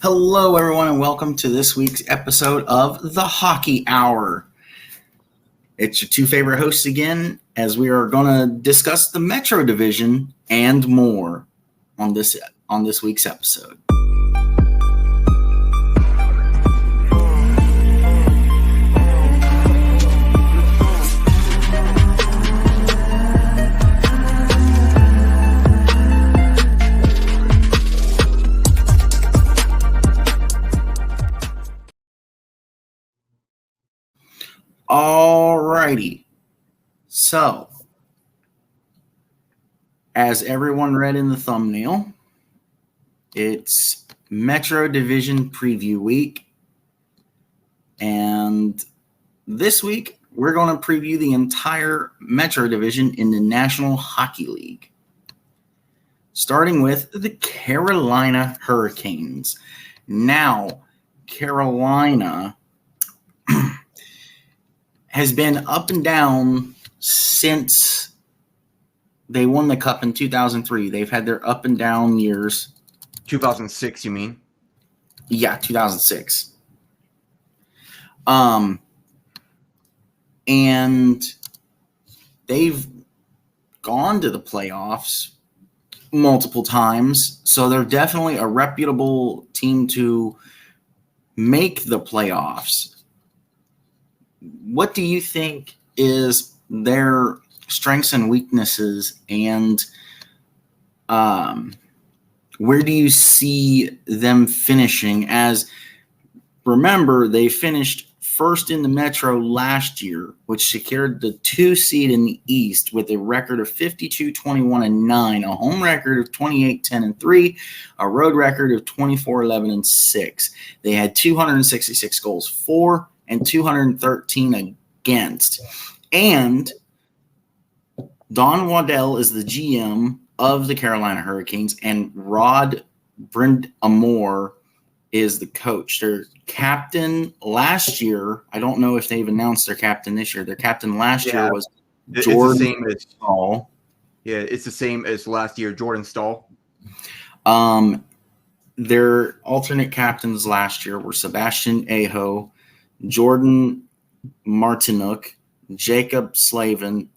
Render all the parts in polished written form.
Hello, everyone, and welcome to this week's episode of The Hockey Hour. It's your two favorite hosts again, as we are going to discuss the Metro Division and more on this week's episode. Alrighty, so as everyone read in the thumbnail, it's Metro Division Preview Week, and this week we're going to preview the entire Metro Division in the National Hockey League, starting with the Carolina Hurricanes. Now, Carolina has been up and down since they won the Cup in 2003. They've had their up and down years. 2006, you mean? Yeah, 2006. And they've gone to the playoffs multiple times, so they're definitely a reputable team to make the playoffs. What do you think is their strengths and weaknesses, and where do you see them finishing? As remember, they finished first in the Metro last year, which secured the 2 seed in the East with a record of 52-21-9, a home record of 28-10-3, a road record of 24-11-6. They had 266 goals for and 213 against. And Don Waddell is the GM of the Carolina Hurricanes, and Rod Brind'Amour is the coach. Their captain last year, I don't know if they've announced their captain this yeir. Their captain last year was Jordan Staal. Yeah, it's the same as last year, Jordan Staal. Their alternate captains last year were Sebastian Aho, Jordan Martinook, Jacob Slavin.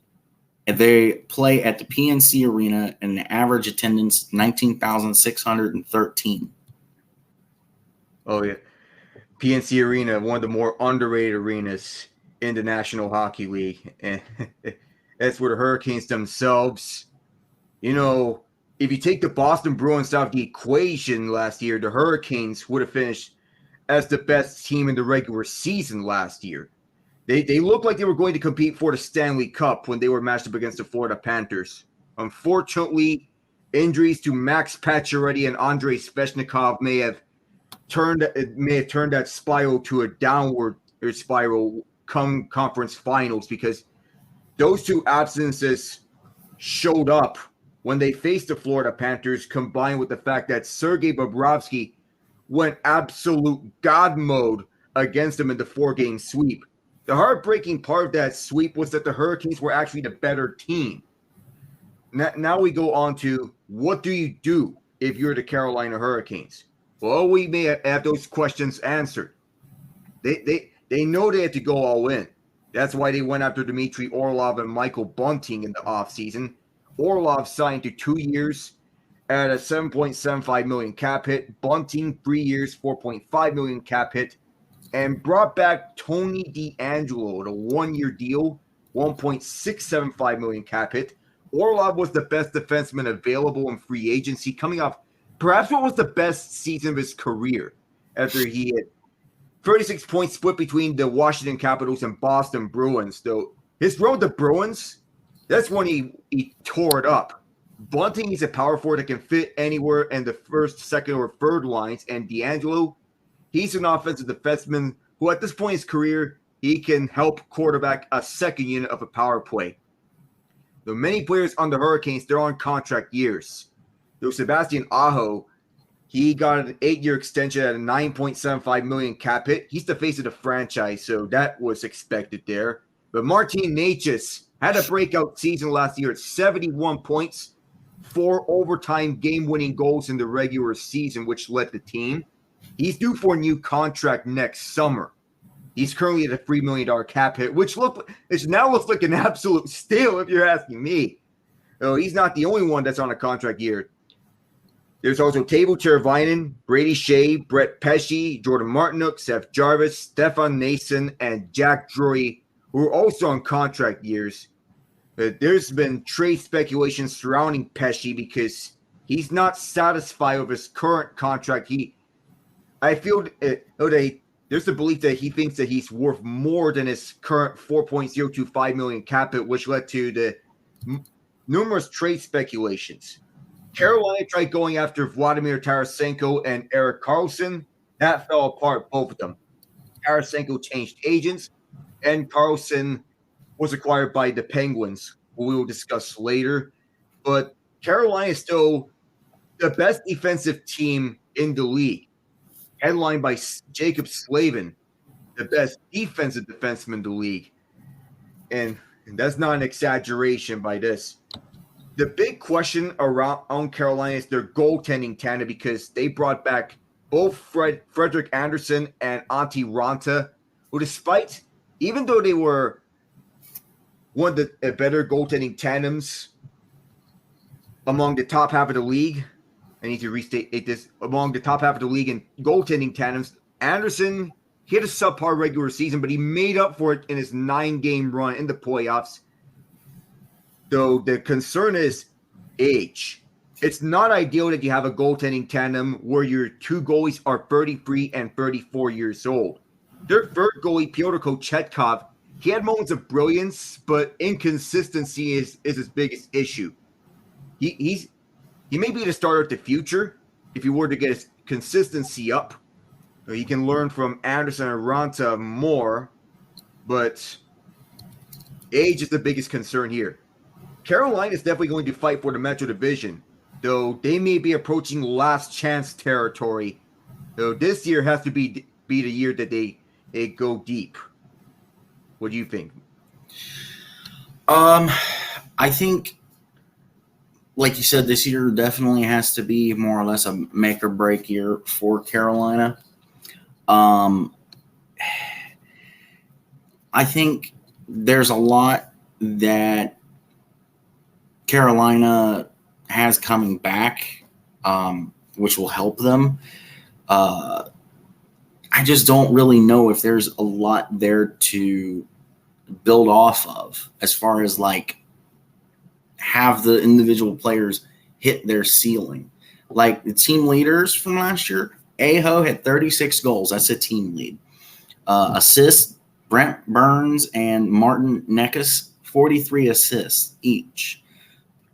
They play at the PNC Arena, and the average attendance 19,613. Oh yeah, PNC Arena, one of the more underrated arenas in the National Hockey League, and that's where the Hurricanes themselves. You know, if you take the Boston Bruins out of the equation last year, the Hurricanes would have finished as the best team in the regular season last year. They looked like they were going to compete for the Stanley Cup when they were matched up against the Florida Panthers. Unfortunately, injuries to Max Pacioretty and Andrei Svechnikov may have turned that spiral to a downward spiral come conference finals, because those two absences showed up when they faced the Florida Panthers, combined with the fact that Sergei Bobrovsky went absolute God mode against them in the 4-game sweep. The heartbreaking part of that sweep was that the Hurricanes were actually the better team. Now we go on to, what do you do if you're the Carolina Hurricanes? Well, we may have those questions answered. They know they had to go all in. That's why they went after Dmitry Orlov and Michael Bunting in the offseason. Orlov signed to 2 years at a $7.75 million cap hit. Bunting, 3 years, $4.5 million cap hit. And brought back Tony DeAngelo at a 1-year deal, $1.675 million cap hit. Orlov was the best defenseman available in free agency, coming off perhaps what was the best season of his career, after he had 36 points split between the Washington Capitals and Boston Bruins. Though his road to Bruins, that's when he tore it up. Bunting is a power forward that can fit anywhere in the first, second, or third lines, and DeAngelo, he's an offensive defenseman who, at this point in his career, he can help quarterback a second unit of a power play. Though many players on the Hurricanes, they're on contract years. Though Sebastian Aho, he got an 8-year extension at a $9.75 million cap hit. He's the face of the franchise, so that was expected there. But Martin Necas had a breakout season last year at 71 points, 4 overtime game-winning goals in the regular season, which led the team. He's due for a new contract next summer. He's currently at a $3 million cap hit, which now looks like an absolute steal if you're asking me. So he's not the only one that's on a contract year. There's also Teuvo Teravainen, Brady Shea, Brett Pesce, Jordan Martinook, Seth Jarvis, Stefan Nason, and Jack Drury, who are also on contract years. There's been trade speculation surrounding Pesce because he's not satisfied with his current contract. I feel there's the belief that he thinks that he's worth more than his current $4.025 million cap hit, which led to the numerous trade speculations. Carolina tried going after Vladimir Tarasenko and Erik Karlsson. That fell apart, both of them. Tarasenko changed agents, and Karlsson was acquired by the Penguins, who we will discuss later. But Carolina is still the best defensive team in the league, headlined by Jacob Slavin, the best defensive defenseman in the league. And that's not an exaggeration by this. The big question around Carolina is their goaltending tandem because they brought back both Frederick Anderson and Antti Ranta, who even though they were one of the better goaltending tandems among the top half of the league, I need to restate this, among the top half of the league in goaltending tandems, Anderson, he had a subpar regular season, but he made up for it in his 9-game run in the playoffs. Though the concern is age. It's not ideal that you have a goaltending tandem where your two goalies are 33 and 34 years old. Their third goalie, Pyotr Kochetkov, he had moments of brilliance, but inconsistency is his biggest issue. He may be the starter of the future if he were to get his consistency up. He can learn from Anderson and Ranta more, but age is the biggest concern here. Carolina is definitely going to fight for the Metro Division, though they may be approaching last chance territory. Though this year has to be the year that they go deep. What do you think? I think, like you said, this year definitely has to be more or less a make or break year for Carolina. I think there's a lot that Carolina has coming back, which will help them. I just don't really know if there's a lot there to build off of as far as like have the individual players hit their ceiling. Like the team leaders from last year, Aho had 36 goals. That's a team lead. Assists, Brent Burns and Martin Necas, 43 assists each.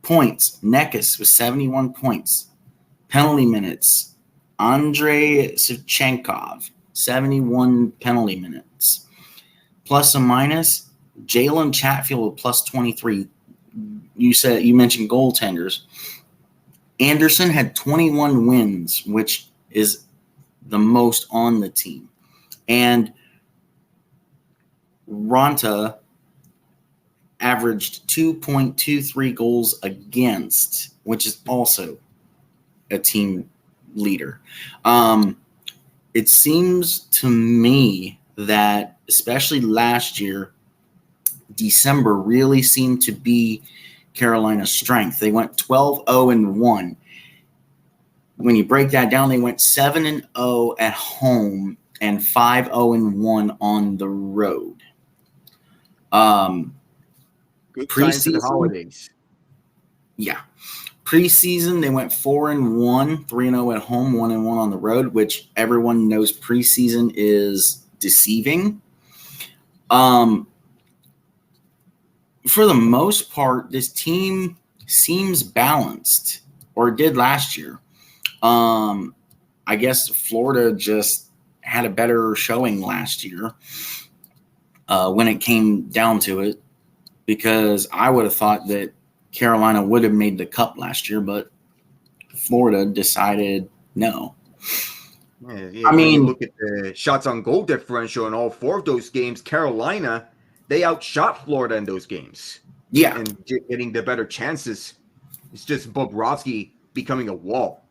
Points, Necas with 71 points. Penalty minutes, Andrei Savchenkov, 71 penalty minutes. Plus and minus, Jalen Chatfield with plus 23. You mentioned goaltenders. Anderson had 21 wins, which is the most on the team. And Ranta averaged 2.23 goals against, which is also a team leader. It seems to me that, especially last year, December really seemed to be Carolina's strength. They went 12-0-1. When you break that down, they went 7-0 at home and 5-0-1 on the road. Good signs for the holidays. Yeah. Preseason, they went 4-1, 3-0 at home, 1-1 on the road, which everyone knows preseason is deceiving. For the most part, this team seems balanced, or did last year. I guess Florida just had a better showing last year when it came down to it, because I would have thought that Carolina would have made the cup last year, but Florida decided no. I mean, look at the shots on goal differential in all four of those games. Carolina, they outshot Florida in those games. Yeah. And getting the better chances. It's just Bobrovsky becoming a wall.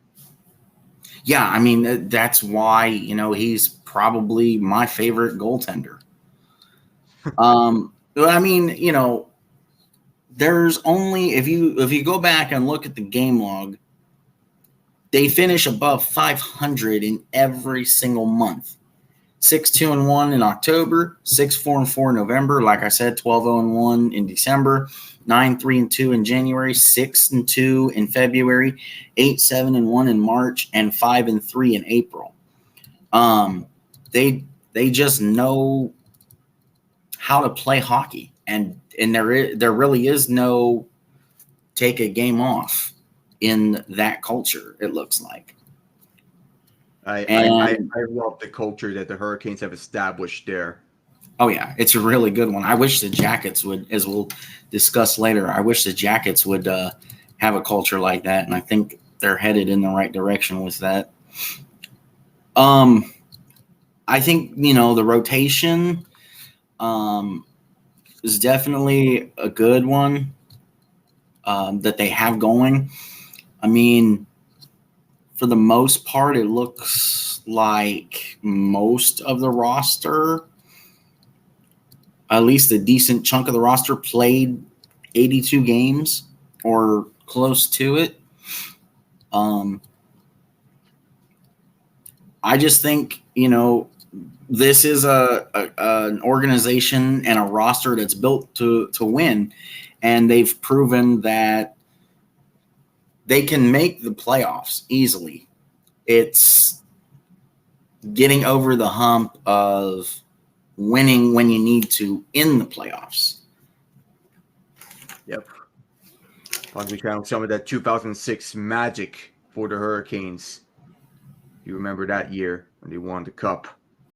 Yeah, I mean, that's why, he's probably my favorite goaltender. I mean, there's only, if you go back and look at the game log, they finish above 500 in every single month. 6-2-1 in October, 6-4-4 in November. Like I said, 12-0-1 in December, 9-3-2 in January, 6-2 in February, 8-7-1 in March, and 5-3 in April. They just know how to play hockey, and there really is no take a game off in that culture. It looks like. I love the culture that the Hurricanes have established there. Oh yeah, it's a really good one. I wish the Jackets would, as we'll discuss later, I wish the Jackets would have a culture like that, and I think they're headed in the right direction with that. I think the rotation is definitely a good one that they have going. I mean, for the most part, it looks like most of the roster, at least a decent chunk of the roster, played 82 games or close to it. I just think, this is an organization and a roster that's built to win, and they've proven that they can make the playoffs easily. It's getting over the hump of winning when you need to in the playoffs. Yep. Possibly count some of that 2006 magic for the Hurricanes. You remember that year when they won the Cup.